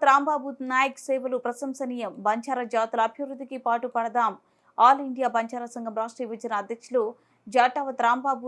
రాంబాబు నాయక్ సేవలు ప్రశంసనీయం. బంజారా జాతుల అభివృద్ధికి పాటుపడదాం. ఆల్ ఇండియా బంజారా సంఘం రాష్ట్ర విభజన అధ్యక్షులు జాటావత్ రాంబాబు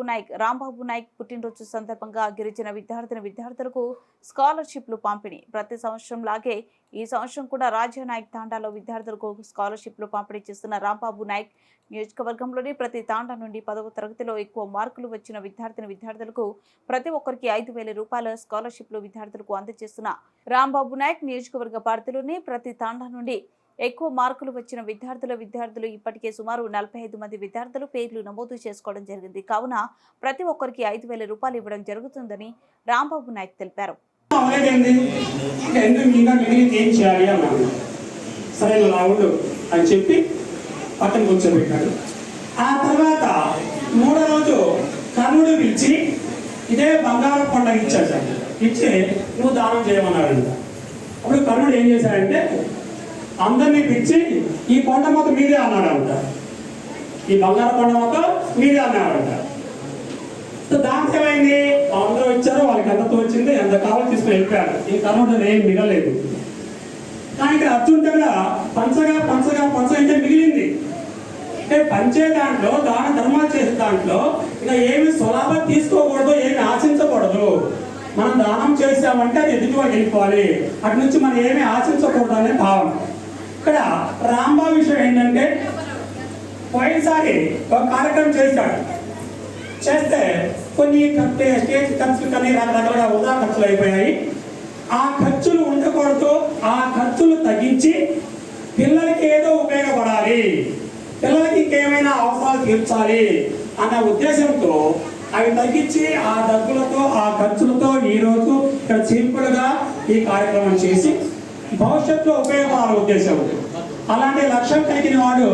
నాయక్ పుట్టినరోజు సందర్భంగా గిరిజన విద్యార్థులకు స్కాలర్షిప్లు పంపిణీ. ప్రతి సంవత్సరం లాగే ఈ సంవత్సరం కూడా రాజానాయక్ తాండాలో విద్యార్థులకు స్కాలర్షిప్లు పంపిణీ చేస్తున్న రాంబాబు నాయక్ నియోజకవర్గంలోని ప్రతి తాండా నుండి 10వ తరగతిలో ఎక్కువ మార్కులు వచ్చిన విద్యార్థులకు ప్రతి ఒక్కరికి 5,000 రూపాయల స్కాలర్షిప్లు విద్యార్థులకు అందజేస్తున్న రాంబాబు నాయక్ నియోజకవర్గ పరిధిలోని ప్రతి తాండా నుండి ఎక్కువ మార్కులు వచ్చిన విద్యార్థులు ఇప్పటికే సుమారు 45 మంది విద్యార్థులు పేర్లు నమోదు చేసుకోవడం జరిగింది. కావున ప్రతి ఒక్కరికి 5,000 రూపాయలు ఇవ్వడం జరుగుతుందని రాంబాబు నాయక్ తెలిపారు. పక్కన కూర్చోబెట్టాడు. ఆ తర్వాత 3వ రోజు కర్ణుడు పిలిచి ఇదే బంగారు కొండ ఇచ్చాడు. ఇచ్చి నువ్వు దానం చేయమన్నాడంట. అప్పుడు కర్ణుడు ఏం చేశాడంటే అందరినీ పిలిచి ఈ కొండ మొత్తం మీదే అన్నాడంట. ఈ బంగారు కొండ మొత్తం మీదే అన్నాడంట. దాంతో ఏమైంది, అందరూ ఇచ్చారు, వాళ్ళకి ఎంతతో వచ్చింది, ఎంత కావాలి తీసుకుని వెళ్ళిపోయాడు. ఈ కర్ణుడు ఏం మిగలేదు. కానీ ఇక్కడ అర్జునుడిగా పంచగా అంటే మిగిలింది. అంటే పంచే దాంట్లో దాన ధర్మాలు చేసే దాంట్లో ఇంకా ఏమి స్వలాభం తీసుకోకూడదు, ఏమి ఆశించకూడదు. మనం దానం చేసామంటే అది ఎదుటివాడు వెళ్ళిపోవాలి, అటు నుంచి మనం ఏమి ఆశించకూడదు అనే భావన. ఇక్కడ రాంబాబు విషయం ఏంటంటే పోయినసారి ఒక కార్యక్రమం చేస్తే కొన్ని స్టేజ్ ఖర్చులు కానీ రకరకాలుగా వృధా ఖర్చులు అయిపోయాయి. ఆ ఖర్చులు ఉండకూడదు, ఆ ఖర్చులు తగ్గించి పిల్లలకి ఏదో ఉపయోగపడాలి, పిల్లలకి ఇంకేమైనా అవసరాలు తీర్చాలి అన్న ఉద్దేశంతో అవి తగ్గించి ఆ డబ్బులతో ఆ ఖర్చులతో ఈరోజు ఇక్కడ సింపుల్గా ఈ కార్యక్రమం చేసి భవిష్యత్తులో ఉపయోగపడాల ఉద్దేశం. అలాంటి లక్ష్యం కలిగిన వాడు